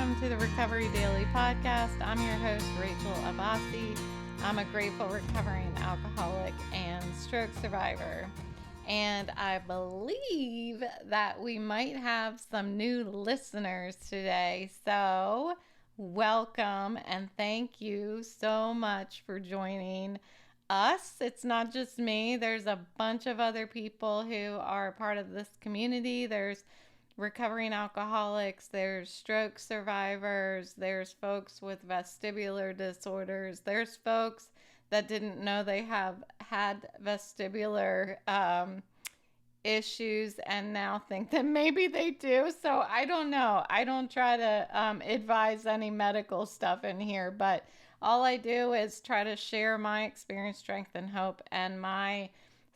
welcome to the Recovery Daily Podcast. I'm your host, Rachel Abbasi. I'm a grateful recovering alcoholic and stroke survivor. And I believe that we might have some new listeners today. So welcome and thank you so much for joining us. It's not just me. There's a bunch of other people who are part of this community. There's recovering alcoholics, there's stroke survivors, there's folks with vestibular disorders, there's folks that didn't know they had vestibular issues and now think that maybe they do. So I don't know. I don't try to advise any medical stuff in here, but all I do is try to share my experience, strength, and hope, and my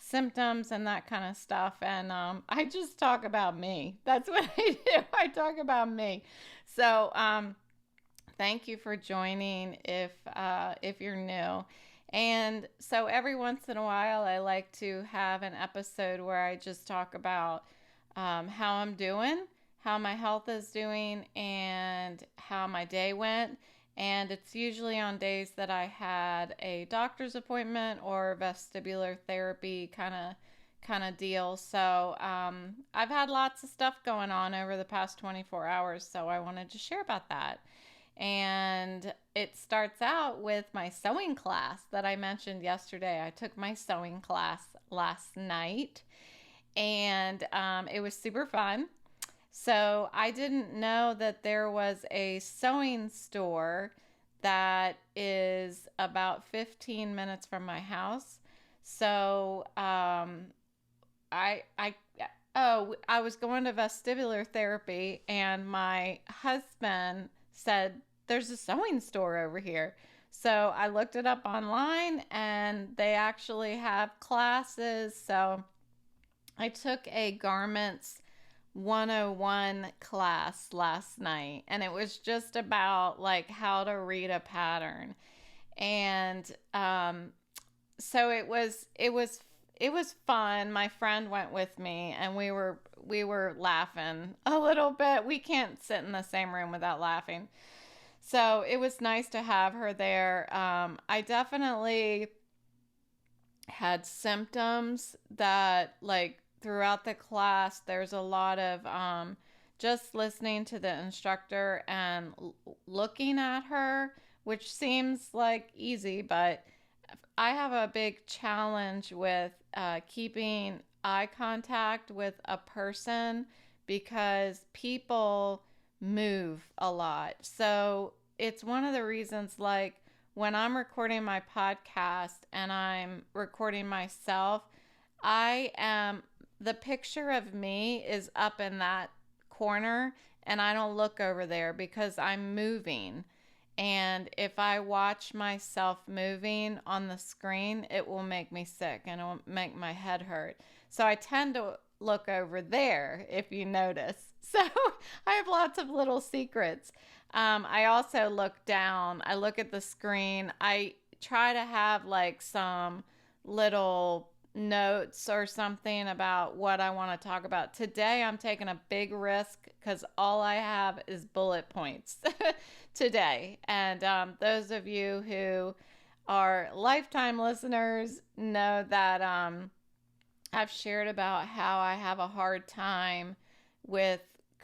symptoms and that kind of stuff. And I just talk about me. That's what I do. I talk about me. So thank you for joining if you're new. And so every once in a while, I like to have an episode where I just talk about how I'm doing, how my health is doing, and how my day went. And it's usually on days that I had a doctor's appointment or vestibular therapy kind of deal. So I've had lots of stuff going on over the past 24 hours, so I wanted to share about that. And it starts out with my sewing class that I mentioned yesterday. I took my sewing class last night, and it was super fun. So I didn't know that there was a sewing store that is about 15 minutes from my house. So I was going to vestibular therapy, and my husband said, "There's a sewing store over here." So I looked it up online, and they actually have classes. So I took a garments 101 class last night, and it was just about like how to read a pattern. And so it was fun. My friend went with me, and we were laughing a little bit. We can't sit in the same room without laughing. So it was nice to have her there. I definitely had symptoms that, like, throughout the class, there's a lot of just listening to the instructor and looking at her, which seems like easy, but I have a big challenge with keeping eye contact with a person because people move a lot. So it's one of the reasons, like, when I'm recording my podcast and I'm recording myself, the picture of me is up in that corner, and I don't look over there because I'm moving. And if I watch myself moving on the screen, it will make me sick and it will make my head hurt. So I tend to look over there, if you notice. So I have lots of little secrets. I also look down. I look at the screen. I try to have like some little notes or something about what I want to talk about. Today I'm taking a big risk because all I have is bullet points today. And those of you who are lifetime listeners know that I've shared about how I have a hard time with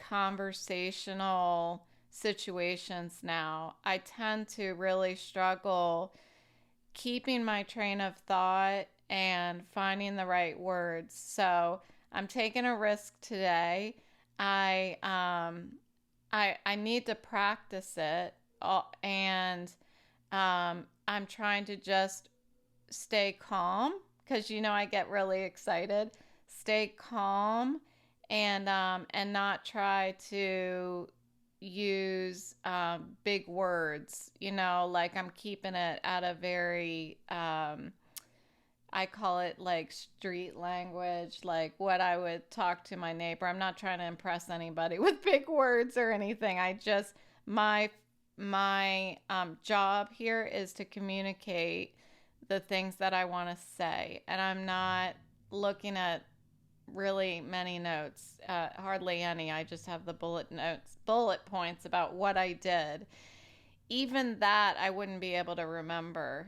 conversational situations now. I tend to really struggle keeping my train of thought and finding the right words. So I'm taking a risk today. I need to practice it, and I'm trying to just stay calm because I get really excited. Stay calm and not try to use big words. Like I'm keeping it at a very I call it like street language, like what I would talk to my neighbor. I'm not trying to impress anybody with big words or anything. My job here is to communicate the things that I want to say, and I'm not looking at really many notes, hardly any. I just have the bullet points about what I did. Even that, I wouldn't be able to remember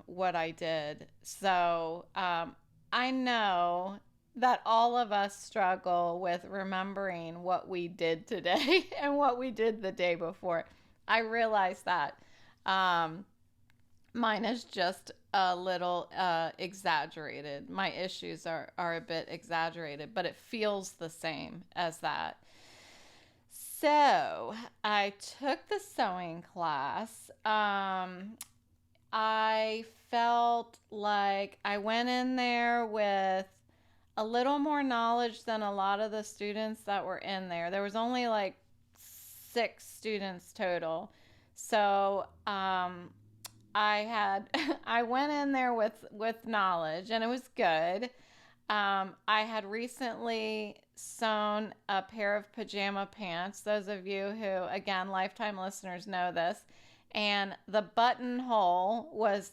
what I did. So I know that all of us struggle with remembering what we did today and what we did the day before. I realize that. Um, Mine is just a little exaggerated. My issues are a bit exaggerated, but it feels the same as that. So I took the sewing class. I felt like I went in there with a little more knowledge than a lot of the students that were in there. There was only like 6 students total. So I had I went in there with knowledge, and it was good. I had recently sewn a pair of pajama pants. Those of you who, again, lifetime listeners know this. And the buttonhole was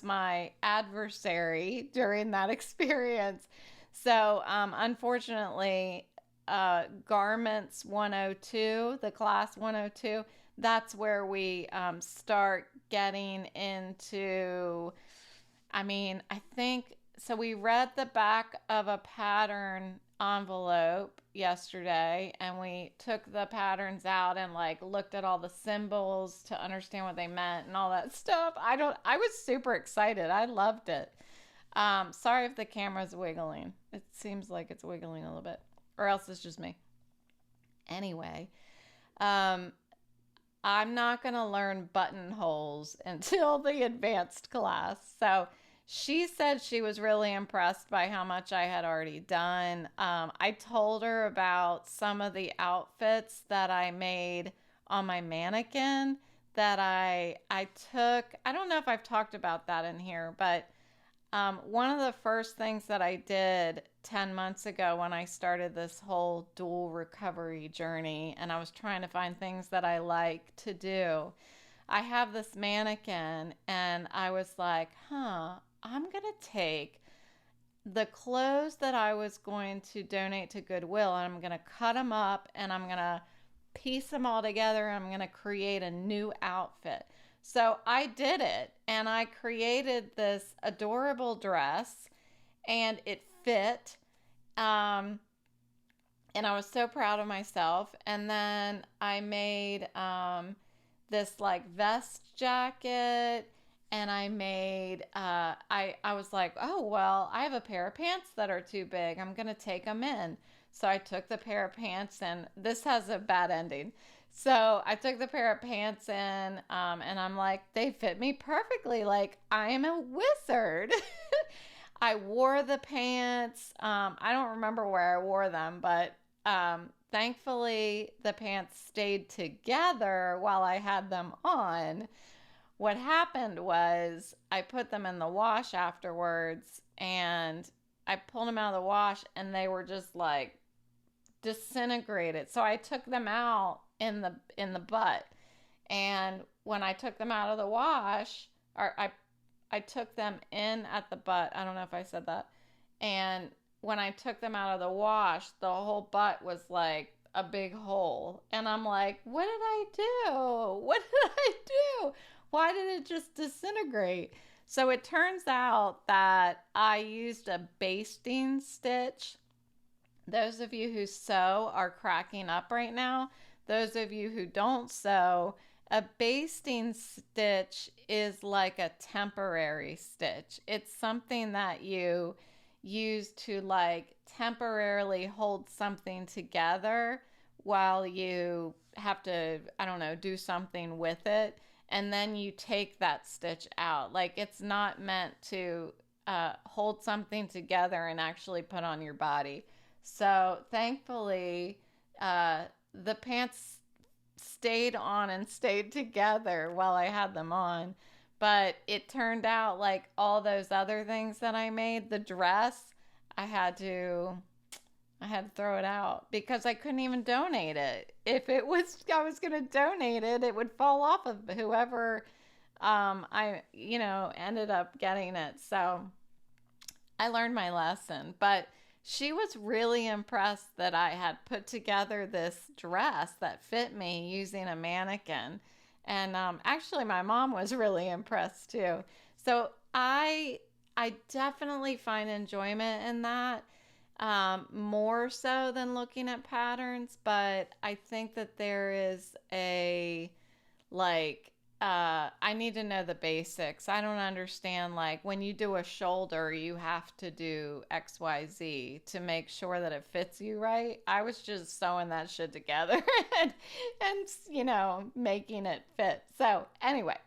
my adversary during that experience. So unfortunately, Garments 102, the class 102, that's where we start getting into. I think so. We read the back of a pattern envelope yesterday, and we took the patterns out and like looked at all the symbols to understand what they meant and all that stuff. I was super excited. I loved it. Sorry if the camera's wiggling. It seems like it's wiggling a little bit, or else it's just me. Anyway, um, I'm not going to learn buttonholes until the advanced class. So she said she was really impressed by how much I had already done. I told her about some of the outfits that I made on my mannequin that I took. I don't know if I've talked about that in here, but one of the first things that I did 10 months ago when I started this whole dual recovery journey, and I was trying to find things that I like to do, I have this mannequin, and I was like, I'm going to take the clothes that I was going to donate to Goodwill, and I'm going to cut them up, and I'm going to piece them all together, and I'm going to create a new outfit. So I did it, and I created this adorable dress, and it fit. And I was so proud of myself. And then I made this like vest jacket, and I made, I was like, oh, well, I have a pair of pants that are too big. I'm going to take them in. So I took the pair of pants, and this has a bad ending. So I took the pair of pants in, and I'm like, they fit me perfectly. Like, I am a wizard. I wore the pants. I don't remember where I wore them, but thankfully the pants stayed together while I had them on. What happened was I put them in the wash afterwards, and I pulled them out of the wash, and they were just like disintegrated. So I took them out in the butt, and when I took them out of the wash, or I took them in at the butt. I don't know if I said that. And when I took them out of the wash, the whole butt was like a big hole. And I'm like, what did I do? What did I do? Why did it just disintegrate? So it turns out that I used a basting stitch. Those of you who sew are cracking up right now. Those of you who don't sew, a basting stitch is like a temporary stitch. It's something that you use to like temporarily hold something together while you have to, I don't know, do something with it. And then you take that stitch out. Like, it's not meant to hold something together and actually put on your body. So thankfully, the pants stayed on and stayed together while I had them on. But it turned out like all those other things that I made, the dress, I had to throw it out because I couldn't even donate it. If I was going to donate it, it would fall off of whoever I ended up getting it. So I learned my lesson, but she was really impressed that I had put together this dress that fit me using a mannequin. And actually, my mom was really impressed too. So I definitely find enjoyment in that, more so than looking at patterns. But I think that there is a like I need to know the basics. I don't understand, like, when you do a shoulder, you have to do XYZ to make sure that it fits you right. I was just sewing that shit together and making it fit. So, anyway,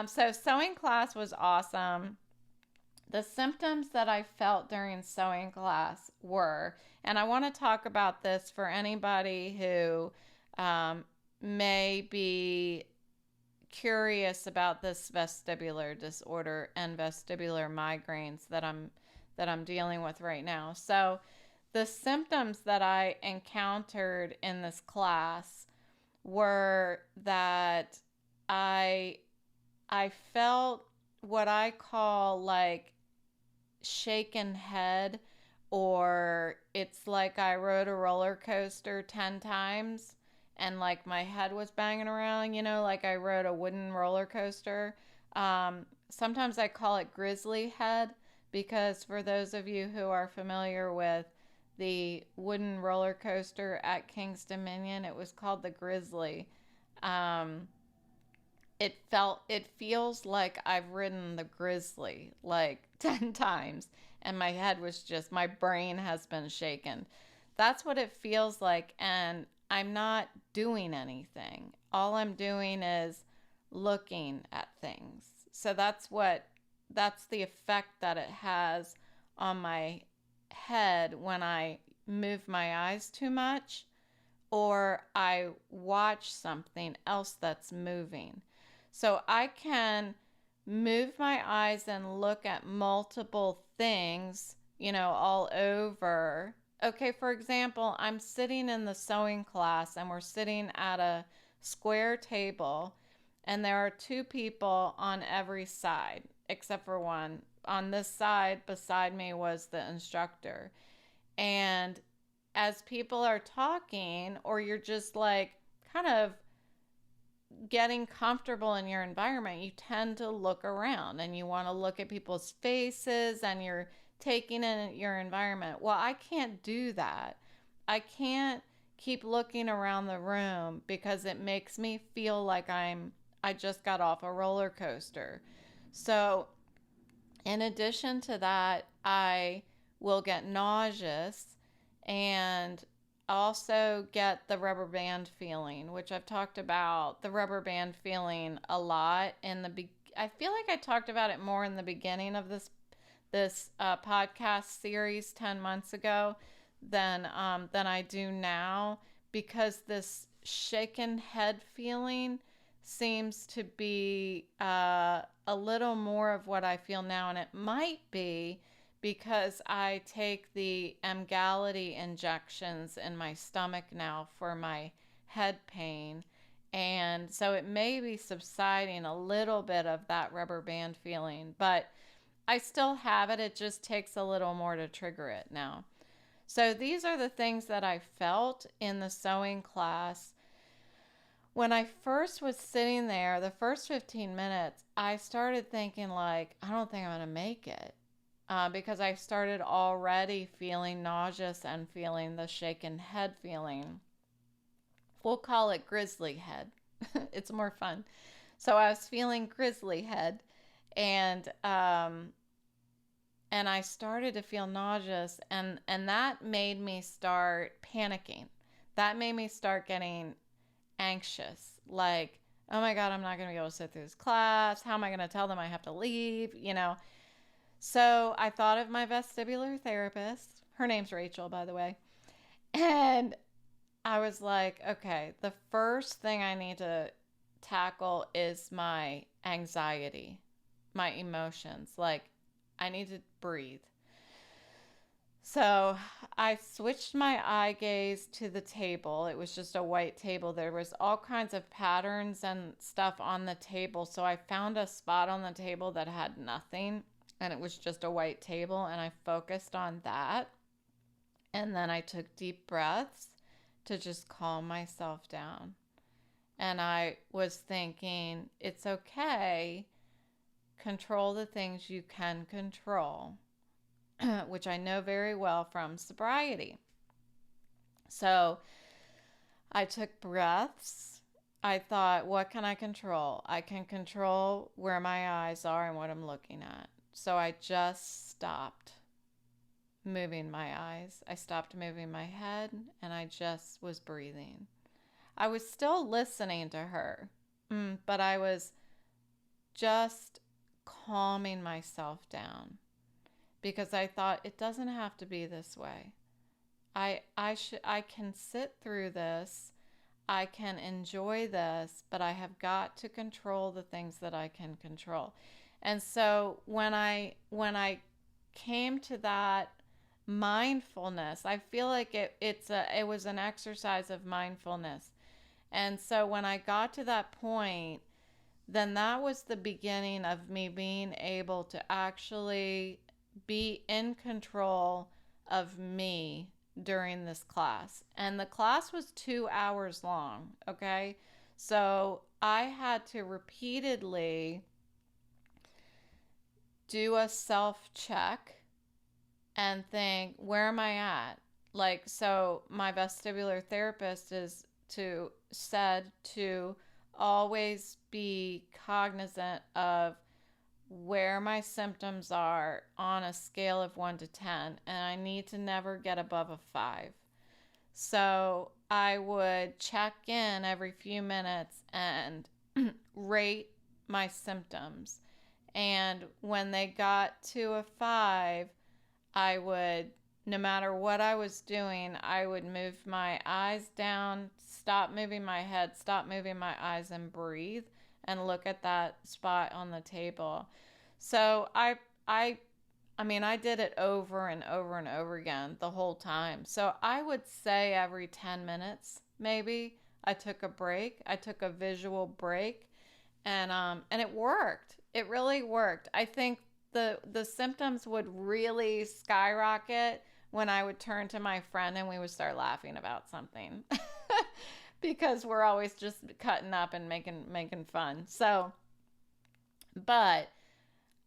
so sewing class was awesome. The symptoms that I felt during sewing class were, and I want to talk about this for anybody who um, may be curious about this vestibular disorder and vestibular migraines that I'm dealing with right now. So, the symptoms that I encountered in this class were that I I felt what I call like shaken head, or it's like I rode a roller coaster 10 times and like my head was banging around, like I rode a wooden roller coaster. Sometimes I call it grizzly head because for those of you who are familiar with the wooden roller coaster at King's Dominion, it was called the Grizzly. Um, it feels like I've ridden the Grizzly like 10 times and my brain has been shaken. That's what it feels like, and I'm not doing anything. All I'm doing is looking at things. So that's the effect that it has on my head when I move my eyes too much or I watch something else that's moving. So I can move my eyes and look at multiple things, all over. Okay, for example, I'm sitting in the sewing class and we're sitting at a square table, and there are two people on every side, except for one. On this side beside me was the instructor. And as people are talking, or you're just like kind of getting comfortable in your environment, you tend to look around and you want to look at people's faces and you're taking in your environment. Well, I can't do that. I can't keep looking around the room because it makes me feel like I just got off a roller coaster. So, in addition to that, I will get nauseous and also get the rubber band feeling, which I've talked about the rubber band feeling a lot I feel like I talked about it more in the beginning of this podcast series 10 months ago than I do now, because this shaken head feeling seems to be a little more of what I feel now, and it might be because I take the Emgality injections in my stomach now for my head pain. And so it may be subsiding a little bit of that rubber band feeling, but I still have it. It just takes a little more to trigger it now. So these are the things that I felt in the sewing class. When I first was sitting there, the first 15 minutes, I started thinking, like, I don't think I'm going to make it. Because I started already feeling nauseous and feeling the shaken head feeling. We'll call it grizzly head. It's more fun. So I was feeling grizzly head, and I started to feel nauseous, and that made me start panicking. That made me start getting anxious, like, oh my God, I'm not going to be able to sit through this class. How am I going to tell them I have to leave? So I thought of my vestibular therapist. Her name's Rachel, by the way. And I was like, okay, the first thing I need to tackle is my anxiety, my emotions. Like, I need to breathe. So I switched my eye gaze to the table. It was just a white table. There was all kinds of patterns and stuff on the table. So I found a spot on the table that had nothing. and it was just a white table, and I focused on that. And then I took deep breaths to just calm myself down. And I was thinking, it's okay, control the things you can control, which I know very well from sobriety. So I took breaths. I thought, what can I control? I can control where my eyes are and what I'm looking at. So I just stopped moving my eyes. I stopped moving my head, and I just was breathing. I was still listening to her, but I was just calming myself down because I thought it doesn't have to be this way. I can sit through this. I can enjoy this, but I have got to control the things that I can control. And so when I came to that mindfulness, I feel like it was an exercise of mindfulness. And so when I got to that point, then that was the beginning of me being able to actually be in control of me during this class. And the class was 2 hours long, okay? So I had to repeatedly do a self-check and think, where am I at? Like, so my vestibular therapist said to always be cognizant of where my symptoms are on a scale of 1 to 10, and I need to never get above a 5. So I would check in every few minutes and rate my symptoms. And when they got to a 5, I would, no matter what I was doing, I would move my eyes down, stop moving my head, stop moving my eyes, and breathe and look at that spot on the table. So I mean, I did it over and over and over again the whole time. So I would say every 10 minutes, maybe, I took a break. I took a visual break, and it worked. It really worked. I think the symptoms would really skyrocket when I would turn to my friend and we would start laughing about something because we're always just cutting up and making fun. So, but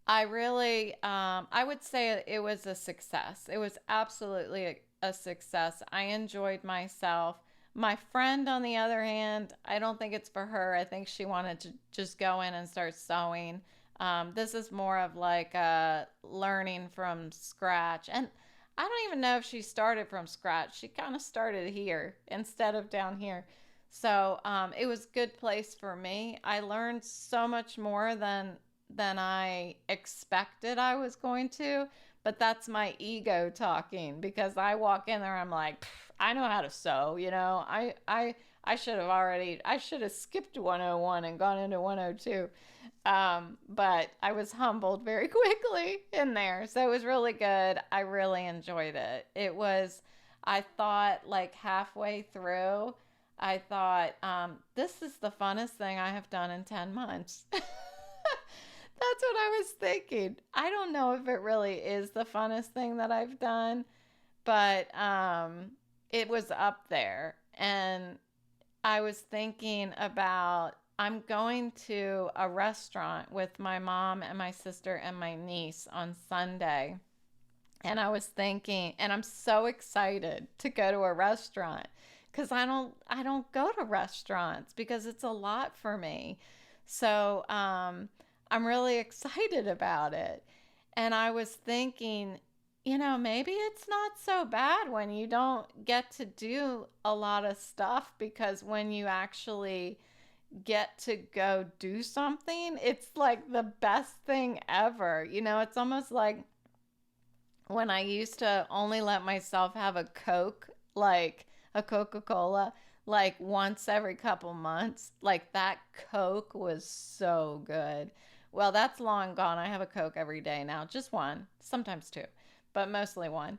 I really, I would say it was a success. It was absolutely a success. I enjoyed myself. My friend, on the other hand, I don't think it's for her. I think she wanted to just go in and start sewing. This is more of like learning from scratch. And I don't even know if she started from scratch. She kind of started here instead of down here. So it was a good place for me. I learned so much more than I expected I was going to. But that's my ego talking, because I walk in there, I'm like, I know how to sew, you know. I should have skipped 101 and gone into 102. But I was humbled very quickly in there. So it was really good. I really enjoyed it. I thought, like, halfway through, I thought, this is the funnest thing I have done in 10 months. That's what I was thinking. I don't know if it really is the funnest thing that I've done, but it was up there. And I was thinking about, I'm going to a restaurant with my mom and my sister and my niece on Sunday. And I was thinking, and I'm so excited to go to a restaurant because I don't go to restaurants because it's a lot for me. So I'm really excited about it. And I was thinking, maybe it's not so bad when you don't get to do a lot of stuff, because when you actually get to go do something, it's like the best thing ever. It's almost like when I used to only let myself have a Coke, like a Coca-Cola, like once every couple months. Like, that Coke was so good. Well, that's long gone. I have a Coke every day now. Just one, sometimes two, but mostly one.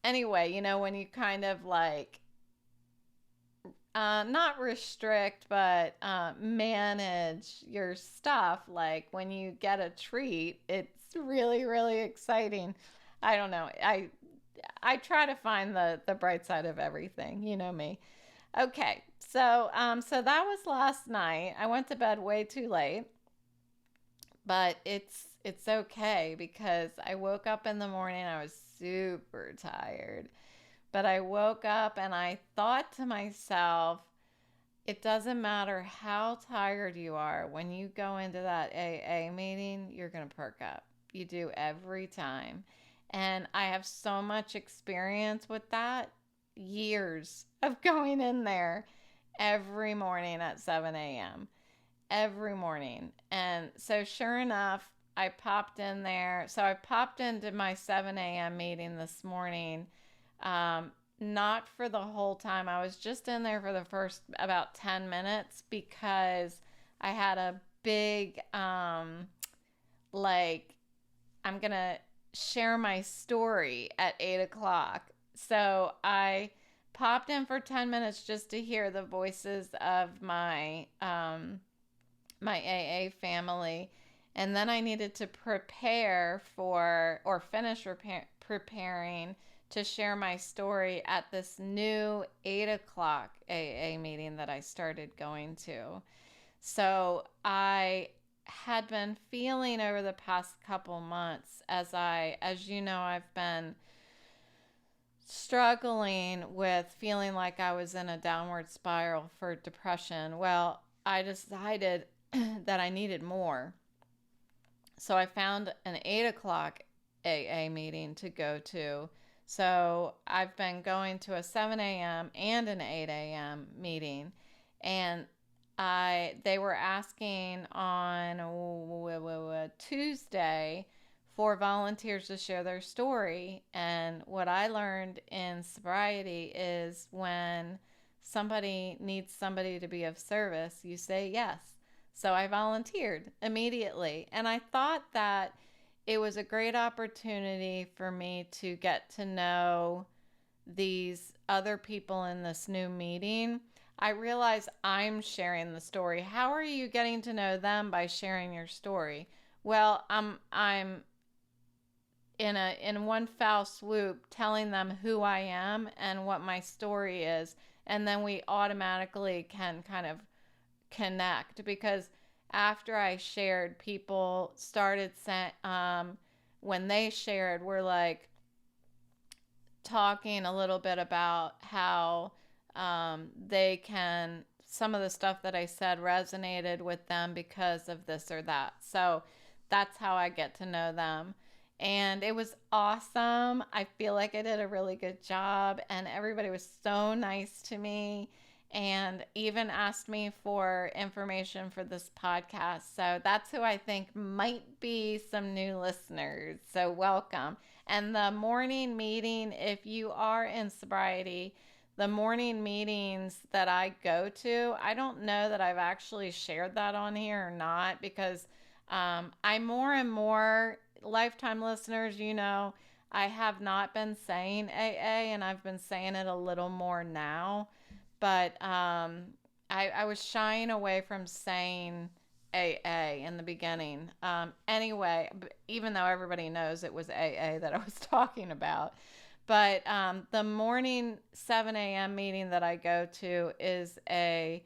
Anyway, when you kind of like, not restrict, but manage your stuff. Like, when you get a treat, it's really, really exciting. I don't know. I try to find the bright side of everything. You know me. Okay, so that was last night. I went to bed way too late, but it's okay because I woke up in the morning. I was super tired, but I woke up and I thought to myself, it doesn't matter how tired you are. When you go into that AA meeting, you're going to perk up. You do every time. And I have so much experience with that. Years of going in there every morning at 7 a.m. Every morning. And so, sure enough, I popped in there. So, I popped into my 7 a.m. meeting this morning. Not for the whole time. I was just in there for the first about 10 minutes because I had a big, like, I'm going to share my story at 8 o'clock. So I popped in for 10 minutes just to hear the voices of my AA family. And then I needed to prepare for, or finish preparing to share my story at this new 8 o'clock AA meeting that I started going to. So I had been feeling over the past couple months as you know, I've been struggling with feeling like I was in a downward spiral for depression. Well, I decided that I needed more. So I found an 8 o'clock AA meeting to go to. So I've been going to a 7 a.m. and an 8 a.m. meeting. And they were asking on Tuesday for volunteers to share their story. And what I learned in sobriety is when somebody needs somebody to be of service, you say yes. So I volunteered immediately. And I thought that it was a great opportunity for me to get to know these other people in this new meeting. I realize I'm sharing the story. How are you getting to know them by sharing your story? Well, I'm in one foul swoop telling them who I am and what my story is, and then we automatically can kind of connect because after I shared, people started saying, when they shared, we're like talking a little bit about how some of the stuff that I said resonated with them because of this or that. So that's how I get to know them. And it was awesome. I feel like I did a really good job, and everybody was so nice to me and even asked me for information for this podcast. So that's who I think might be some new listeners. So welcome. And the morning meeting, if you are in sobriety, the morning meetings that I go to, I don't know that I've actually shared that on here or not because I'm more and more, lifetime listeners, you know, I have not been saying AA and I've been saying it a little more now. But I was shying away from saying AA in the beginning. Anyway, even though everybody knows it was AA that I was talking about. But the morning 7 a.m. meeting that I go to is a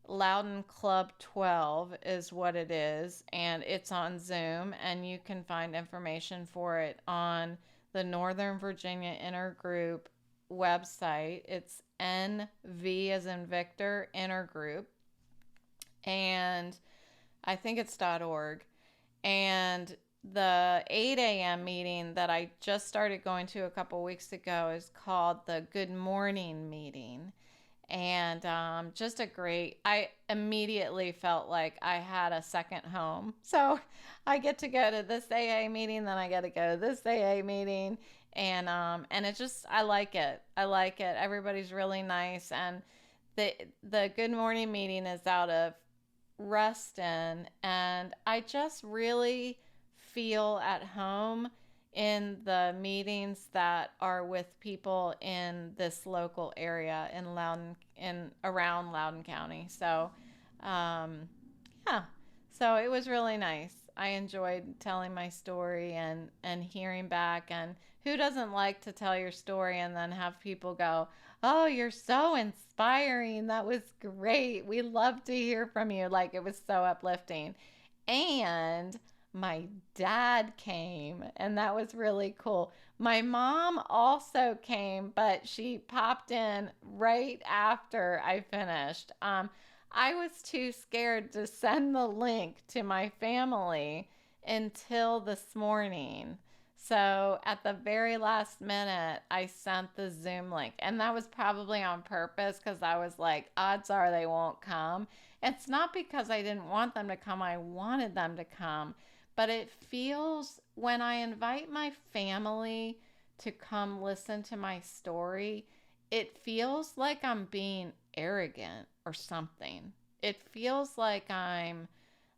Loudon Club 12 is what it is. And it's on Zoom. And you can find information for it on the Northern Virginia Intergroup website. It's NV as in Victor Intergroup, and I think it's .org. And the 8 a.m. meeting that I just started going to a couple weeks ago is called the Good Morning Meeting. And I immediately felt like I had a second home. So I get to go to this AA meeting, then I get to go to this AA meeting. And it just, I like it. I like it. Everybody's really nice. And the Good Morning meeting is out of Ruston. And I just really feel at home in the meetings that are with people in this local area in around Loudoun County. So, yeah. So it was really nice. I enjoyed telling my story and hearing back. And who doesn't like to tell your story and then have people go, "Oh, you're so inspiring. That was great. We love to hear from you." Like it was so uplifting. And my dad came, and that was really cool. My mom also came, but she popped in right after I finished. I was too scared to send the link to my family until this morning. So at the very last minute, I sent the Zoom link. And that was probably on purpose because I was like, odds are they won't come. It's not because I didn't want them to come, I wanted them to come. But it feels when I invite my family to come listen to my story, it feels like I'm being arrogant or something. It feels like I'm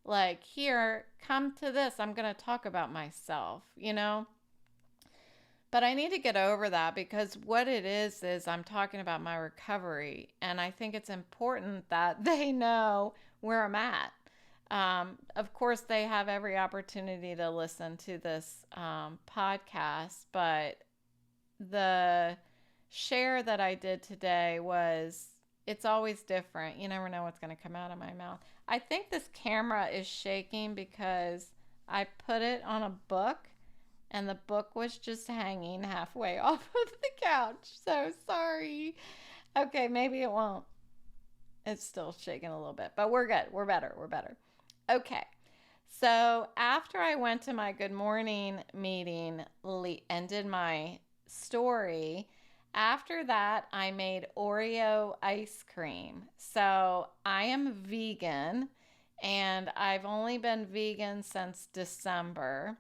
like, here, come to this. I'm going to talk about myself, you know? But I need to get over that because what it is I'm talking about my recovery. And I think it's important that they know where I'm at. Of course, they have every opportunity to listen to this podcast, but the share that I did today was it's always different. You never know what's going to come out of my mouth. I think this camera is shaking because I put it on a book and the book was just hanging halfway off of the couch. So sorry. Okay, maybe it won't. It's still shaking a little bit, but we're good. We're better. We're better. Okay. So after I went to my good morning meeting and did my story, after that, I made Oreo ice cream. So I am vegan and I've only been vegan since December.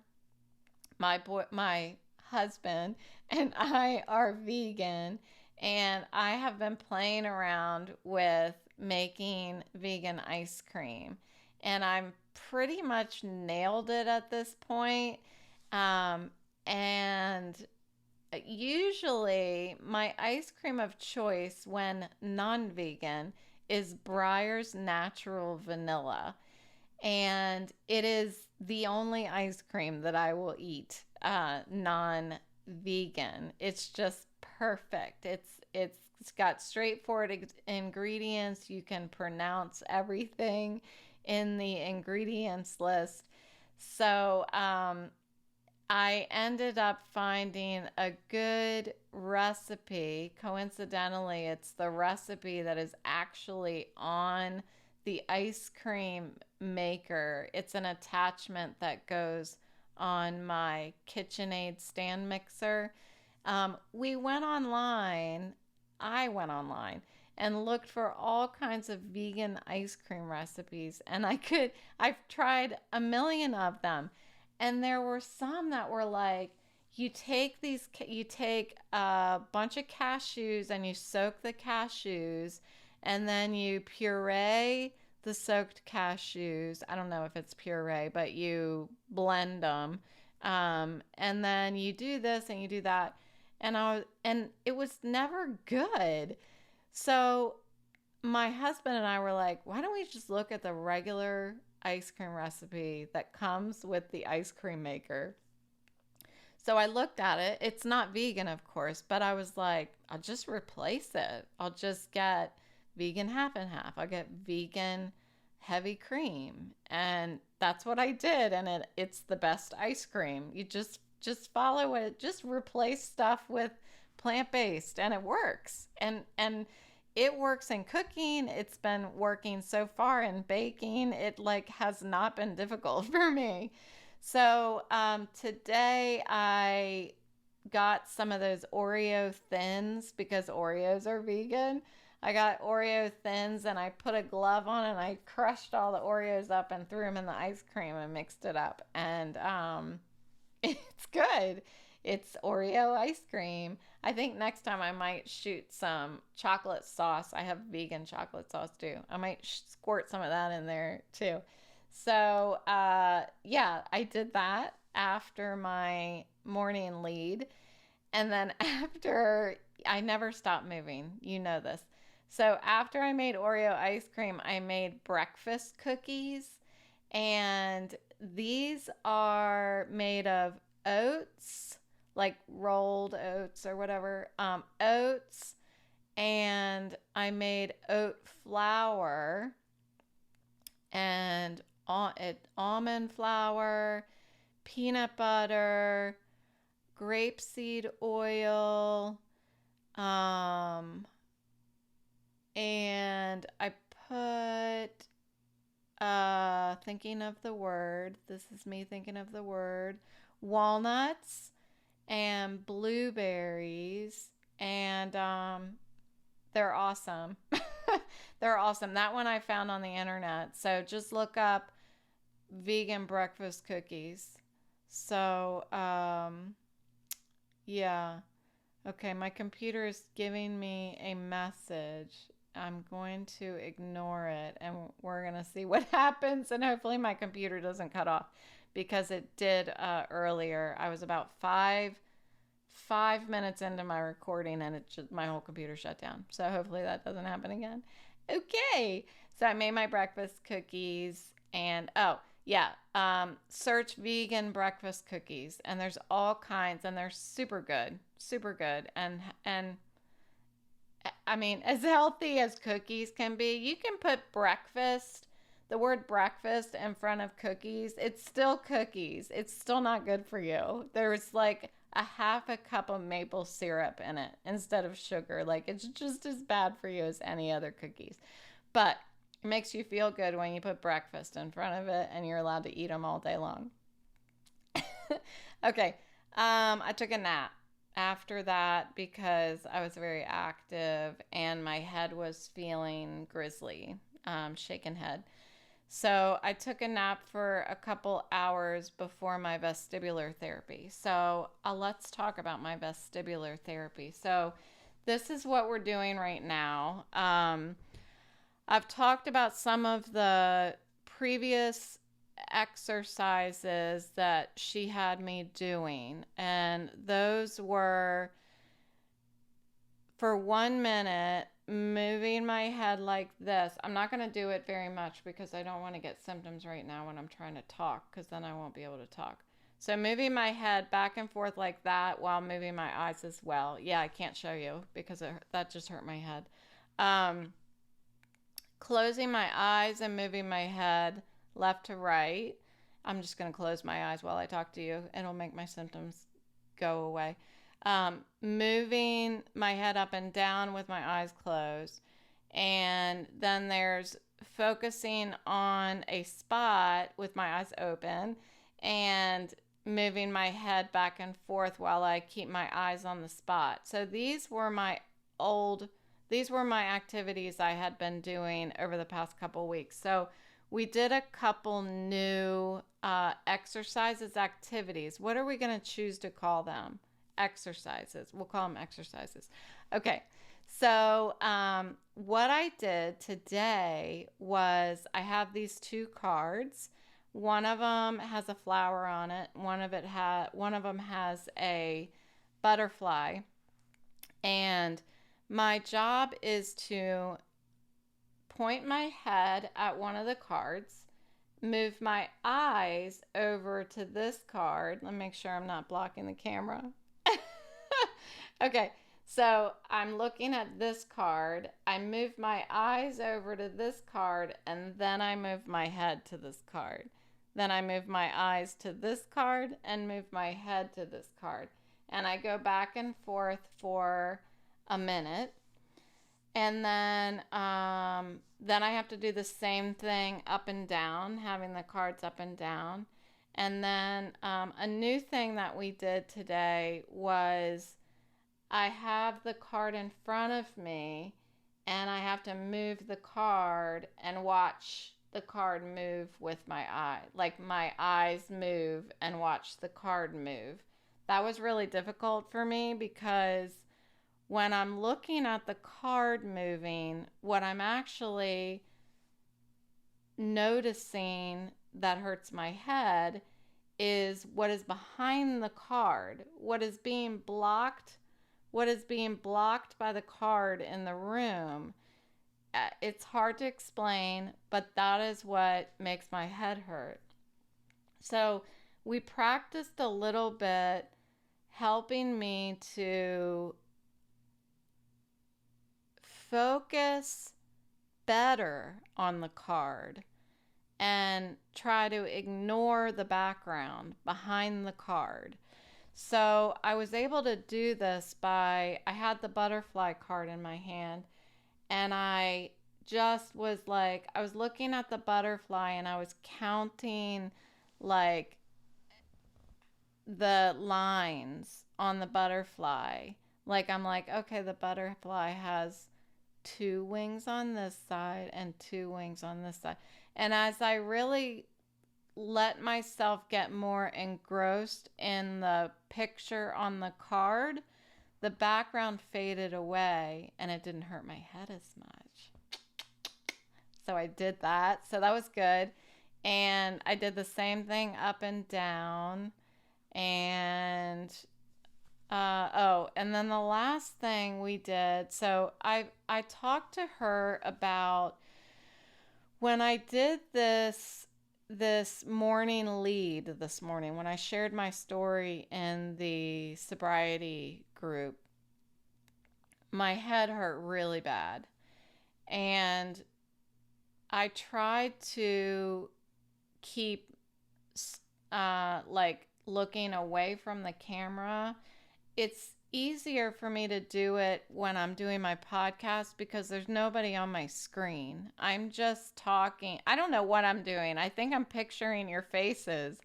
My husband and I are vegan, and I have been playing around with making vegan ice cream, and I'm pretty much nailed it at this point. And usually my ice cream of choice when non-vegan is Breyer's Natural Vanilla, and it is the only ice cream that I will eat non-vegan. It's just perfect. It's got straightforward ingredients. You can pronounce everything in the ingredients list. So I ended up finding a good recipe. Coincidentally, it's the recipe that is actually on the ice cream maker. It's an attachment that goes on my KitchenAid stand mixer. We went online, I went online and looked for all kinds of vegan ice cream recipes, and I've tried a million of them. And there were some that were like, you take a bunch of cashews and you soak the cashews, and then you puree the soaked cashews. I don't know if it's puree, but you blend them. And then you do this and you do that. And it was never good. So my husband and I were like, why don't we just look at the regular ice cream recipe that comes with the ice cream maker? So I looked at it. It's not vegan, of course, but I was like, I'll just replace it. I'll just get vegan half and half. I'll get vegan heavy cream. And that's what I did. And it's the best ice cream. You just follow it. Just replace stuff with plant-based and it works. And it works in cooking. It's been working so far in baking. It like has not been difficult for me. So today I got some of those Oreo thins because Oreos are vegan. I got Oreo thins and I put a glove on and I crushed all the Oreos up and threw them in the ice cream and mixed it up. And it's good. It's Oreo ice cream. I think next time I might shoot some chocolate sauce. I have vegan chocolate sauce too. I might squirt some of that in there too. So, yeah, I did that after my morning lead. And then after, I never stopped moving. You know this. So after I made Oreo ice cream, I made breakfast cookies. And these are made of oats, like rolled oats or whatever, oats. And I made oat flour and almond flour, peanut butter, grapeseed oil, um, and I put thinking of the word. This is me thinking of the word. Walnuts and blueberries, and they're awesome. They're awesome. That one I found on the internet. So just look up vegan breakfast cookies. So yeah. Okay, my computer is giving me a message. I'm going to ignore it and we're going to see what happens. And hopefully my computer doesn't cut off because it did earlier. I was about five minutes into my recording and my whole computer shut down. So hopefully that doesn't happen again. Okay, so I made my breakfast cookies and oh yeah, search vegan breakfast cookies and there's all kinds and they're super good and I mean as healthy as cookies can be. You can put the word breakfast in front of cookies. It's still cookies. It's still not good for you. There's like a half a cup of maple syrup in it instead of sugar. Like it's just as bad for you as any other cookies. But it makes you feel good when you put breakfast in front of it and you're allowed to eat them all day long. Okay. I took a nap after that because I was very active and my head was feeling grizzly, shaken head. So I took a nap for a couple hours before my vestibular therapy. So let's talk about my vestibular therapy. So this is what we're doing right now. I've talked about some of the previous exercises that she had me doing, and those were for 1 minute moving my head like this. I'm not going to do it very much because I don't want to get symptoms right now when I'm trying to talk because then I won't be able to talk. So moving my head back and forth like that while moving my eyes as well. Yeah, I can't show you because that just hurt my head. Closing my eyes and moving my head left to right. I'm just going to close my eyes while I talk to you. It'll make my symptoms go away. Moving my head up and down with my eyes closed. And then there's focusing on a spot with my eyes open and moving my head back and forth while I keep my eyes on the spot. So these were my activities I had been doing over the past couple weeks. So we did a couple new exercises, activities. What are we going to choose to call them? Exercises. We'll call them exercises. Okay. So what I did today was I have these two cards. One of them has a flower on it. One of them has a butterfly. And my job is to point my head at one of the cards, move my eyes over to this card. Let me make sure I'm not blocking the camera. Okay, so I'm looking at this card. I move my eyes over to this card, and then I move my head to this card. Then I move my eyes to this card and move my head to this card. And I go back and forth for a minute. And then I have to do the same thing up and down, having the cards up and down. And then a new thing that we did today was I have the card in front of me and I have to move the card and watch the card move with my eye. Like my eyes move and watch the card move. That was really difficult for me because when I'm looking at the card moving, what I'm actually noticing that hurts my head is what is behind the card, what is being blocked by the card in the room. it's hard to explain, but that is what makes my head hurt. So we practiced a little bit, helping me to focus better on the card and try to ignore the background behind the card. So I was able to do this by, I had the butterfly card in my hand, and I just was like, I was looking at the butterfly and I was counting like the lines on the butterfly. Like, I'm like, okay, the butterfly has two wings on this side and two wings on this side. And as I really let myself get more engrossed in the picture on the card, the background faded away and it didn't hurt my head as much. So I did that. So that was good. And I did the same thing up and down. And and then the last thing we did, so I talked to her about when I did this morning lead this morning, when I shared my story in the sobriety group. My head hurt really bad, and I tried to keep like looking away from the camera. It's easier for me to do it when I'm doing my podcast because there's nobody on my screen. I'm just talking. I don't know what I'm doing. I think I'm picturing your faces,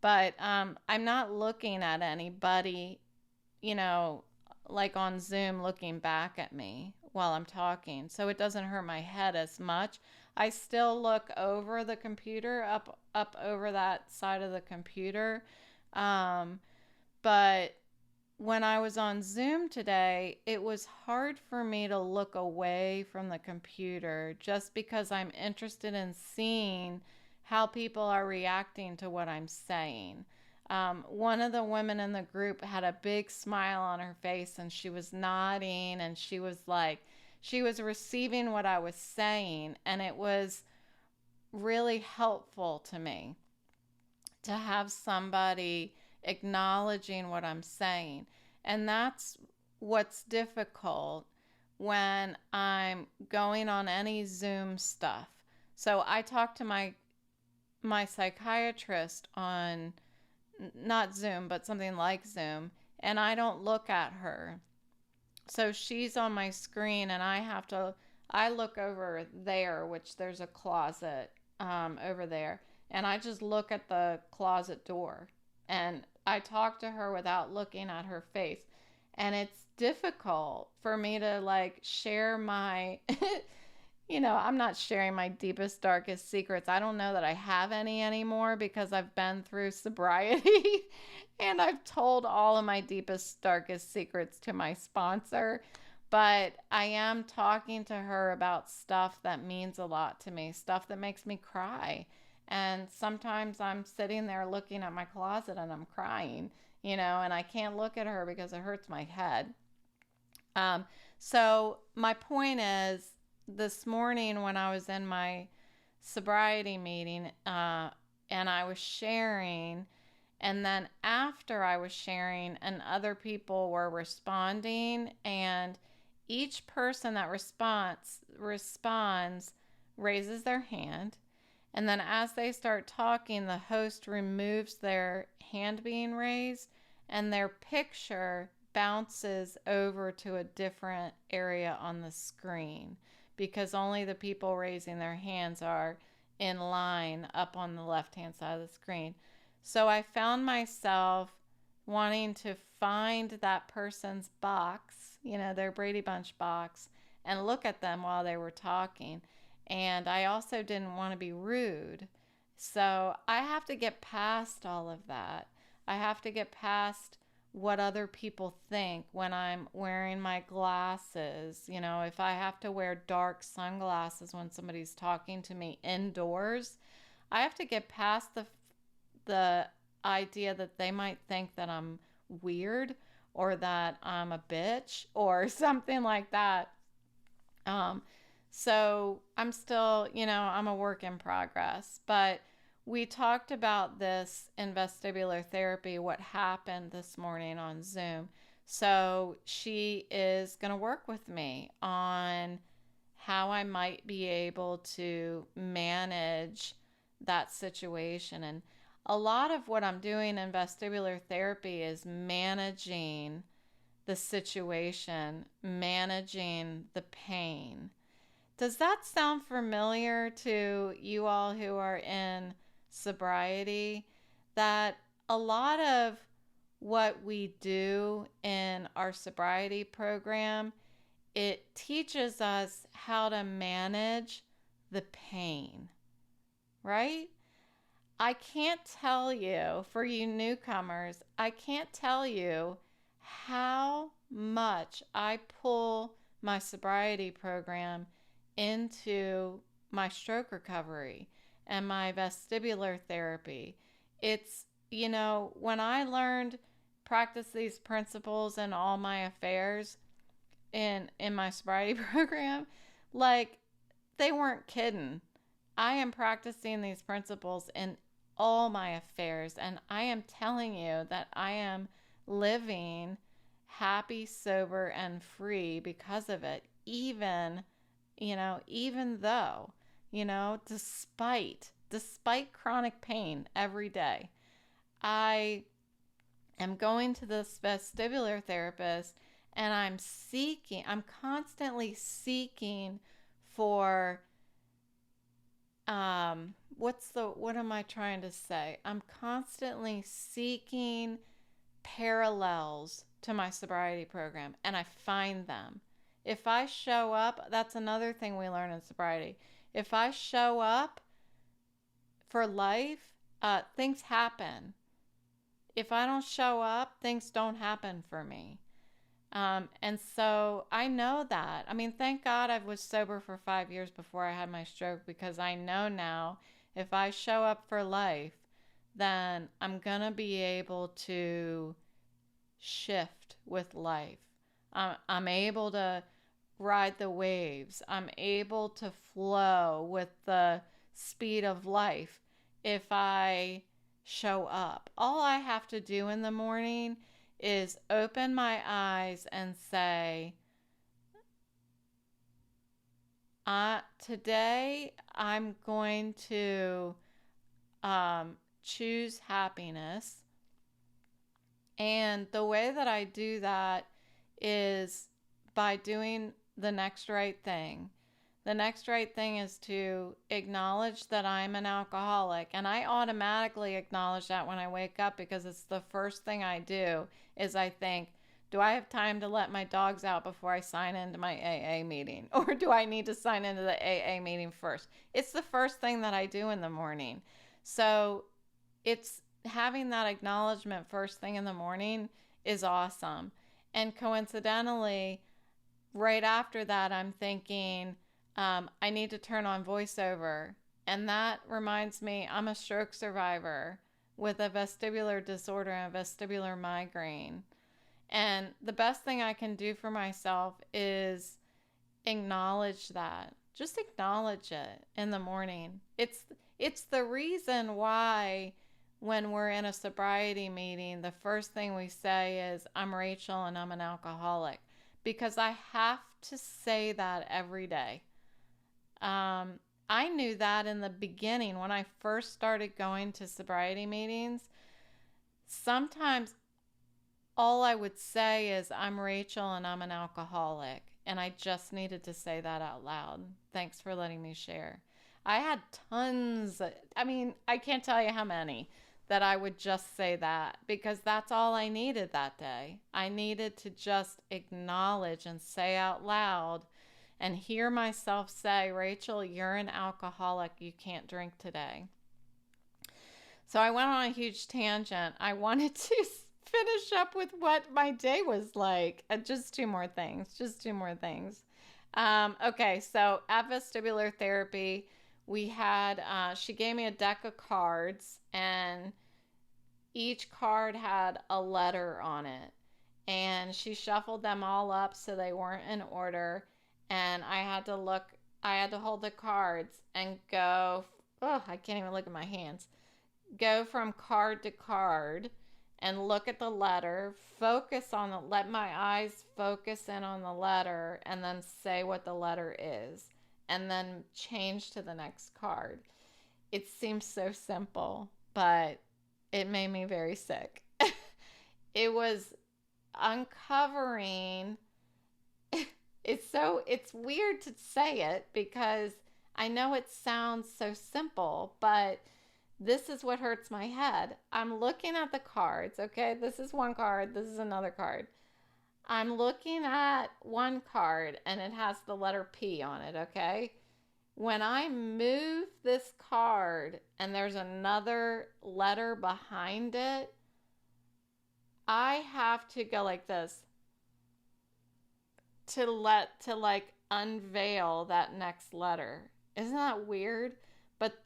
but I'm not looking at anybody, you know, like on Zoom looking back at me while I'm talking. So it doesn't hurt my head as much. I still look over the computer, up over that side of the computer. But when I was on Zoom today, it was hard for me to look away from the computer just because I'm interested in seeing how people are reacting to what I'm saying. One of the women in the group had a big smile on her face and she was nodding and she was like, she was receiving what I was saying, and it was really helpful to me to have somebody acknowledging what I'm saying. And that's what's difficult when I'm going on any Zoom stuff. So I talked to my psychiatrist on not Zoom, but something like Zoom, and I don't look at her. So she's on my screen and I look over there, which there's a closet over there, and I just look at the closet door and I talk to her without looking at her face. And it's difficult for me to like share my, I'm not sharing my deepest, darkest secrets. I don't know that I have any anymore because I've been through sobriety and I've told all of my deepest, darkest secrets to my sponsor. But I am talking to her about stuff that means a lot to me, stuff that makes me cry. And sometimes I'm sitting there looking at my closet and I'm crying, and I can't look at her because it hurts my head. So my point is, this morning when I was in my sobriety meeting, and I was sharing, and then after I was sharing and other people were responding, and each person that responds raises their hand, and then as they start talking, the host removes their hand being raised and their picture bounces over to a different area on the screen, because only the people raising their hands are in line up on the left-hand side of the screen. So I found myself wanting to find that person's box, their Brady Bunch box, and look at them while they were talking. And I also didn't want to be rude. So I have to get past all of that. I have to get past what other people think when I'm wearing my glasses. If I have to wear dark sunglasses when somebody's talking to me indoors, I have to get past the idea that they might think that I'm weird or that I'm a bitch or something like that. So I'm still, I'm a work in progress. But we talked about this in vestibular therapy, what happened this morning on Zoom. So she is going to work with me on how I might be able to manage that situation. And a lot of what I'm doing in vestibular therapy is managing the situation, managing the pain. Does that sound familiar to you all who are in sobriety? That a lot of what we do in our sobriety program, it teaches us how to manage the pain, right? I can't tell you, for you newcomers, I can't tell you how much I pull my sobriety program into my stroke recovery and my vestibular therapy. It's, when I learned practice these principles in all my affairs in my sobriety program, like they weren't kidding. I am practicing these principles in all my affairs, and I am telling you that I am living happy, sober, and free because of it, even though, despite chronic pain every day. I am going to this vestibular therapist, and I'm constantly seeking for what am I trying to say? I'm constantly seeking parallels to my sobriety program, and I find them. If I show up, that's another thing we learn in sobriety. If I show up for life, things happen. If I don't show up, things don't happen for me. And so I know that. I mean, thank God I was sober for 5 years before I had my stroke, because I know now if I show up for life, then I'm going to be able to shift with life. I'm able to ride the waves. I'm able to flow with the speed of life if I show up. All I have to do in the morning is open my eyes and say, today I'm going to choose happiness. And the way that I do that is by doing the next right thing. The next right thing is to acknowledge that I'm an alcoholic. And I automatically acknowledge that when I wake up, because it's the first thing I do is I think, do I have time to let my dogs out before I sign into my AA meeting? Or do I need to sign into the AA meeting first? It's the first thing that I do in the morning. So it's having that acknowledgement first thing in the morning is awesome. And coincidentally, right after that, I'm thinking, I need to turn on voiceover. And that reminds me, I'm a stroke survivor with a vestibular disorder and a vestibular migraine. And the best thing I can do for myself is acknowledge that. Just acknowledge it in the morning. It's the reason why when we're in a sobriety meeting, the first thing we say is, I'm Rachel and I'm an alcoholic, because I have to say that every day. I knew that in the beginning when I first started going to sobriety meetings. Sometimes all I would say is, I'm Rachel and I'm an alcoholic. And I just needed to say that out loud. Thanks for letting me share. I had tons, I can't tell you how many that I would just say that, because that's all I needed that day. I needed to just acknowledge and say out loud and hear myself say, Rachel, you're an alcoholic. You can't drink today. So I went on a huge tangent. I wanted to finish up with what my day was like. Just two more things. Okay, so at vestibular therapy, we had, she gave me a deck of cards, and each card had a letter on it. And she shuffled them all up so they weren't in order. And I had to look I had to hold the cards and go, oh, I can't even look at my hands. Go from card to card and look at the letter, focus on it, let my eyes focus in on the letter, and then say what the letter is, and then change to the next card. It seems so simple, but it made me very sick. It was uncovering. It's weird to say it because I know it sounds so simple, but this is what hurts my head. I'm looking at the cards, okay? This is one card, this is another card. I'm looking at one card and it has the letter P on it, okay? When I move this card and there's another letter behind it, I have to go like this to like unveil that next letter. Isn't that weird? But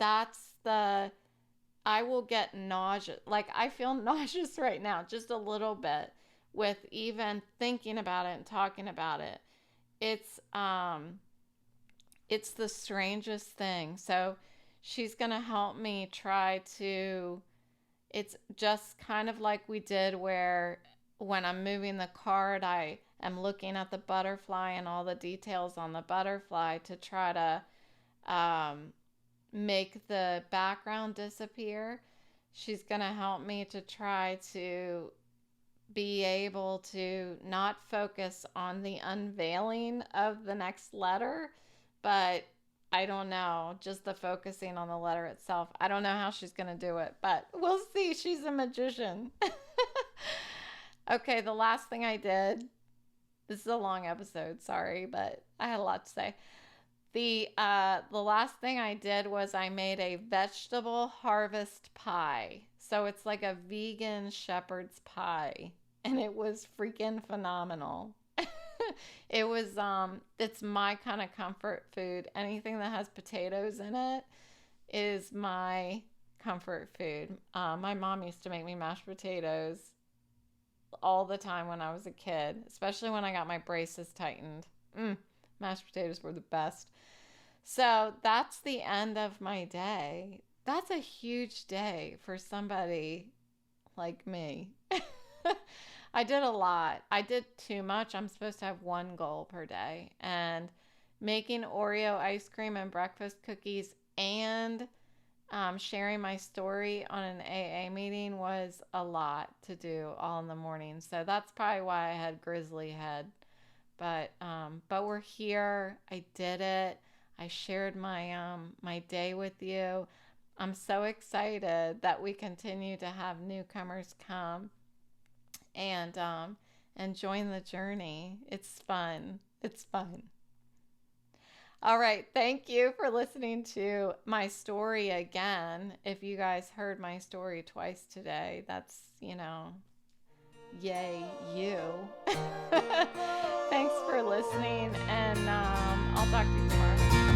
I will get nauseous. Like I feel nauseous right now, just a little bit with even thinking about it and talking about it. It's it's the strangest thing. So she's going to help me try to, it's just kind of like we did where when I'm moving the card, I am looking at the butterfly and all the details on the butterfly to try to make the background disappear. She's going to help me to try to be able to not focus on the unveiling of the next letter, but I don't know, just the focusing on the letter itself. I don't know how she's going to do it, but we'll see. She's a magician. Okay, the last thing I did, this is a long episode, sorry, but I had a lot to say. The last thing I did was I made a vegetable harvest pie. So it's like a vegan shepherd's pie, and it was freaking phenomenal. It was it's my kind of comfort food. Anything that has potatoes in it is my comfort food. My mom used to make me mashed potatoes all the time when I was a kid, especially when I got my braces tightened. Mashed potatoes were the best. So that's the end of my day. That's a huge day for somebody like me. I did a lot. I did too much. I'm supposed to have one goal per day. And making Oreo ice cream and breakfast cookies and sharing my story on an AA meeting was a lot to do all in the morning. So that's probably why I had grizzly head. But we're here. I did it. I shared my day with you. I'm so excited that we continue to have newcomers come and join the journey. It's fun. It's fun. All right. Thank you for listening to my story again. If you guys heard my story twice today, that's, yay, you. Thanks for listening, and I'll talk to you tomorrow.